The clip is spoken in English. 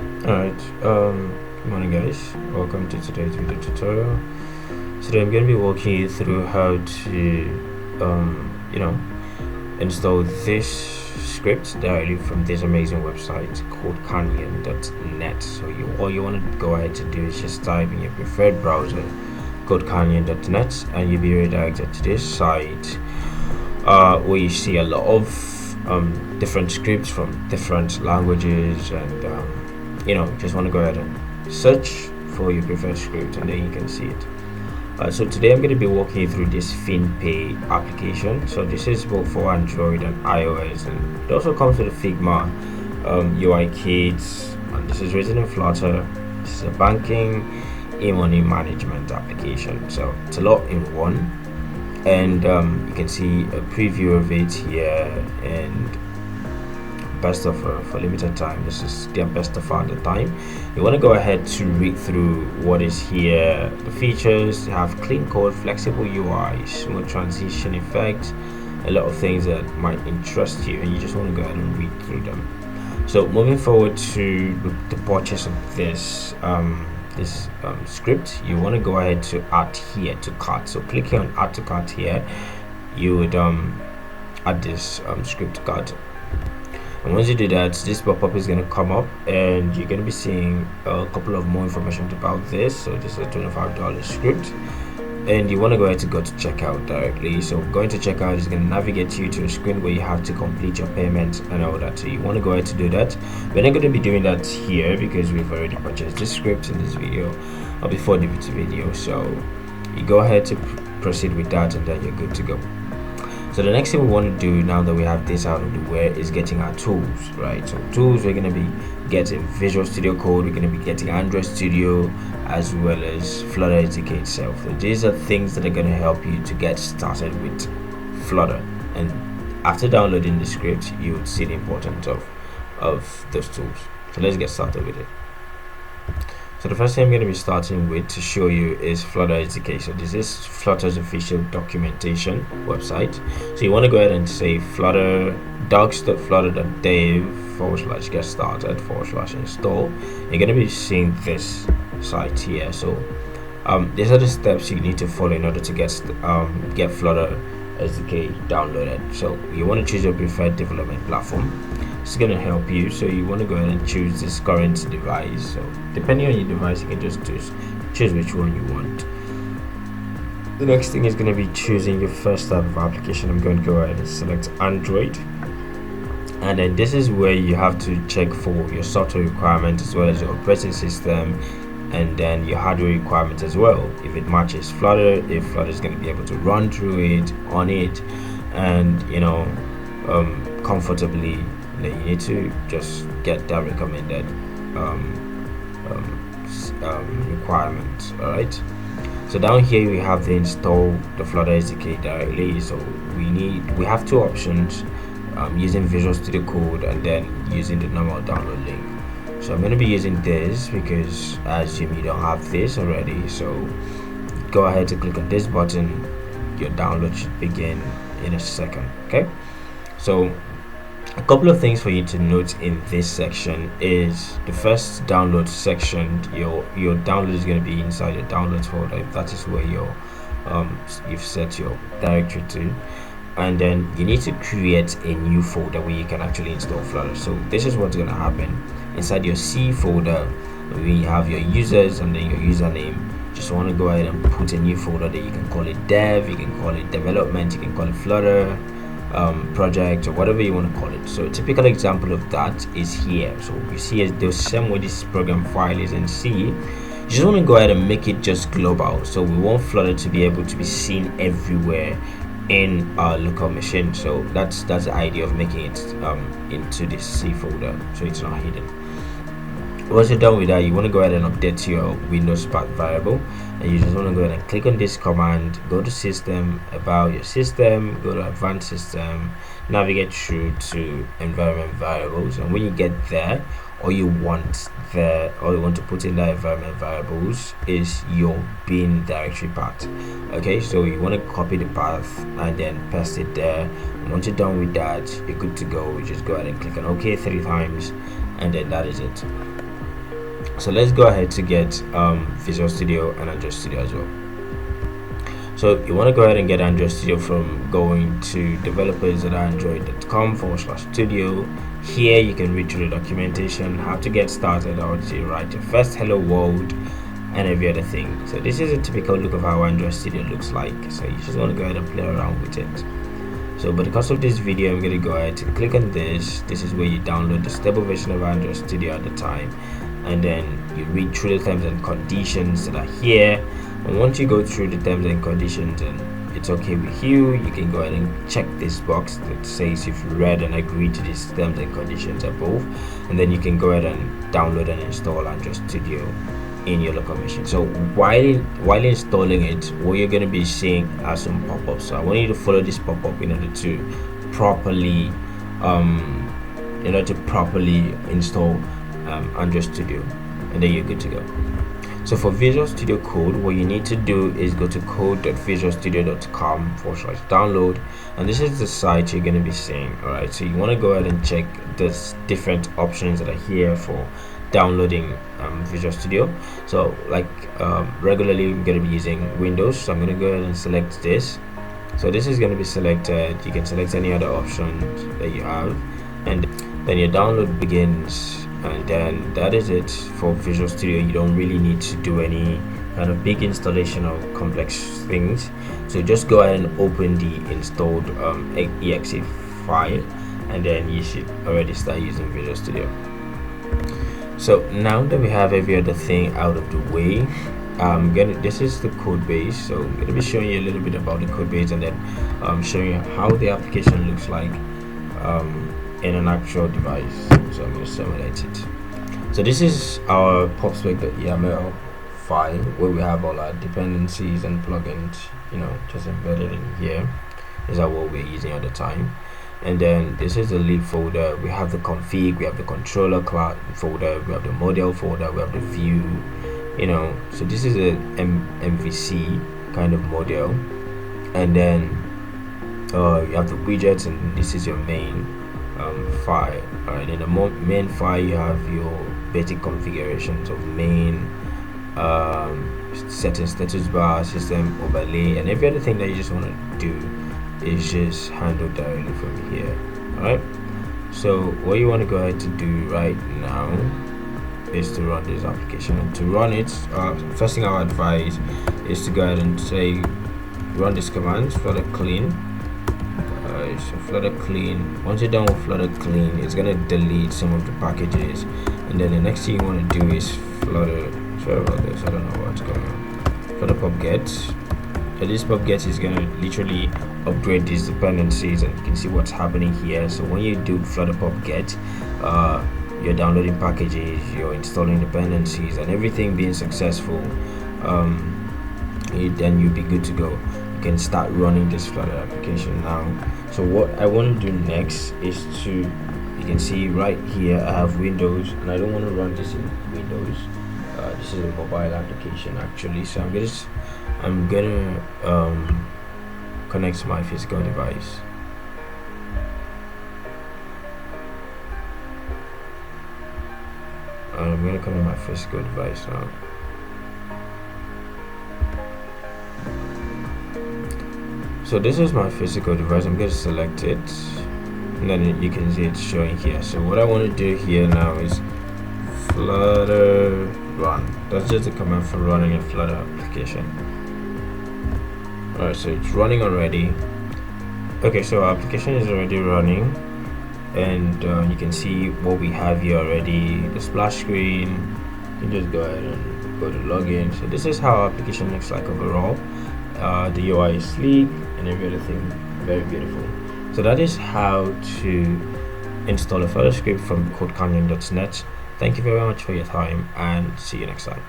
Alright, good morning guys, welcome to today's video tutorial. Today I'm going to be walking you through how to, install this script directly from this amazing website called canyon.net. So all you want to go ahead to do is just type in your preferred browser, canyon.net, and you'll be redirected to this site where you see a lot of different scripts from different languages, and just want to go ahead and search for your preferred script, and then you can see it. So today I'm going to be walking you through this FinPay application. So this is both for Android and iOS, and it also comes with a Figma UI kit, and this is written in Flutter. This is a banking e-money management application, so it's a lot in one. And you can see a preview of it here, and best offer for limited time. This is their best offer at the time. You want to go ahead to read through what is here. The features have clean code, flexible UI, smooth transition effects, a lot of things that might interest you, and you just want to go ahead and read through them. So moving forward to the purchase of this script, you want to go ahead to add here to cart. So clicking on add to cart here, you would add this script to cart. And once you do that, this pop-up is going to come up, and you're going to be seeing a couple of more information about this. So this is a $25 script, and you want to go ahead to go to checkout directly. So going to checkout is going to navigate you to a screen where you have to complete your payment and all that. So you want to go ahead to do that. We're not going to be doing that here because we've already purchased this script in this video or before the video. So you go ahead to proceed with that, and then you're good to go. So the next thing we want to do, now that we have this out of the way, is getting our tools, right? So tools, we're going to be getting Visual Studio Code, we're going to be getting Android Studio, as well as Flutter SDK itself. So these are things that are going to help you to get started with Flutter. And after downloading the script, you would see the importance of those tools. So let's get started with it. So the first thing I'm going to be starting with to show you is Flutter SDK. So this is Flutter's official documentation website. So you want to go ahead and say Flutter docs.flutter.dev/get started/install. You're going to be seeing this site here. So these are the steps you need to follow in order to get Flutter SDK downloaded. So you want to choose your preferred development platform. It's going to help you, so you want to go ahead and choose this current device. So depending on your device, you can just choose which one you want. The next thing is going to be choosing your first type of application. I'm going to go ahead and select Android, and then this is where you have to check for your software requirements as well as your operating system, and then your hardware requirements as well. If it matches Flutter, if Flutter is going to be able to run through it, on it, and comfortably, then you need to just get that recommended requirement. All right, so down here we have to install the Flutter SDK directly. So we have two options, using Visual Studio Code and then using the normal download link. So I'm going to be using this because I assume you don't have this already. So go ahead to click on this button. Your download should begin in a second. Okay, so a couple of things for you to note in this section is the first download section. Your download is going to be inside your downloads folder, if that is where you've set your directory to, and then you need to create a new folder where you can actually install Flutter. So this is what's going to happen inside your C folder. We have your users and then your username. Just want to go ahead and put a new folder that you can call it dev, you can call it development, you can call it Flutter project, or whatever you want to call it. So a typical example of that is here. So you see the same way this program file is in C, you just want to go ahead and make it just global. So we want Flutter to be able to be seen everywhere in our local machine. So that's the idea of making it into this C folder, so it's not hidden. Once you're done with that, you want to go ahead and update your Windows path variable, and you just want to go ahead and click on this command, go to system, about your system, go to advanced system, navigate through to environment variables, and when you get there, all you want to put in the environment variables is your bin directory path. Okay, so you want to copy the path and then paste it there. And once you're done with that, you're good to go. You just go ahead and click on OK 3 times, and then that is it. So let's go ahead to get Visual Studio and Android Studio as well. So you want to go ahead and get Android Studio from going to developers.android.com/studio. Here you can read through the documentation, how to get started, how to write your first hello world, and every other thing. So this is a typical look of how Android Studio looks like. So you just want to go ahead and play around with it. So because of this video, I'm going to go ahead to click on this. This is where you download the stable version of Android Studio at the time, and then you read through the terms and conditions that are here. And once you go through the terms and conditions and it's okay with you, you can go ahead and check this box that says if you read and agree to these terms and conditions above, and then you can go ahead and download and install Android Studio in your local machine. So while installing it, what you're going to be seeing are some pop-ups. So I want you to follow this pop-up in order to properly install Android Studio, and then you're good to go. So for Visual Studio Code, what you need to do is go to code.visualstudio.com/download, and this is the site you're going to be seeing. All right, so you want to go ahead and check the different options that are here for downloading Visual Studio. So like regularly I'm going to be using Windows, so I'm going to go ahead and select this. So this is going to be selected. You can select any other options that you have, and then your download begins. And then that is it for Visual Studio. You don't really need to do any kind of big installation or complex things. So just go ahead and open the installed exe file, and then you should already start using Visual Studio. So now that we have every other thing out of the way, this is the code base. So I'm going to be showing you a little bit about the code base, and then showing you how the application looks like in an actual device. So I'm going to simulate it. So this is our popspec.yml file where we have all our dependencies and plugins, just embedded in here. These are what we're using at the time. And then this is the lib folder. We have the config, we have the controller class folder, we have the model folder, we have the view, so this is a MVC kind of model. And then you have the widgets, and this is your main file. All right, in the main file you have your basic configurations of main, setting status bar, system overlay, and every other thing that you just want to do is just handled directly from here. All right, so what you want to go ahead to do right now is to run this application. And to run it, first thing I would advise is to go ahead and say run this command, flutter clean. So Flutter clean. Once you're done with Flutter clean, it's gonna delete some of the packages, and then the next thing you want to do is Flutter. Sorry about this, I don't know what's going on. Flutter pub get. So this pub get is gonna literally upgrade these dependencies, and you can see what's happening here. So when you do Flutter pub get, you're downloading packages, you're installing dependencies, and everything being successful, then you'll be good to go. Can start running this Flutter application now. So what I want to do next is you can see right here I have Windows, and I don't want to run this in Windows. This is a mobile application actually, so I'm gonna connect to my physical device. I'm gonna connect my physical device now. So this is my physical device. I'm going to select it, and then you can see it's showing here. So what I want to do here now is Flutter run. That's just a command for running a Flutter application. Alright, so it's running already. Okay, so our application is already running, and you can see what we have here already. The splash screen. You can just go ahead and go to login. So this is how our application looks like overall. The UI is sleek, and every other thing very beautiful. So that is how to install a Flutter script from codecanyon.net. Thank you very much for your time, and see you next time.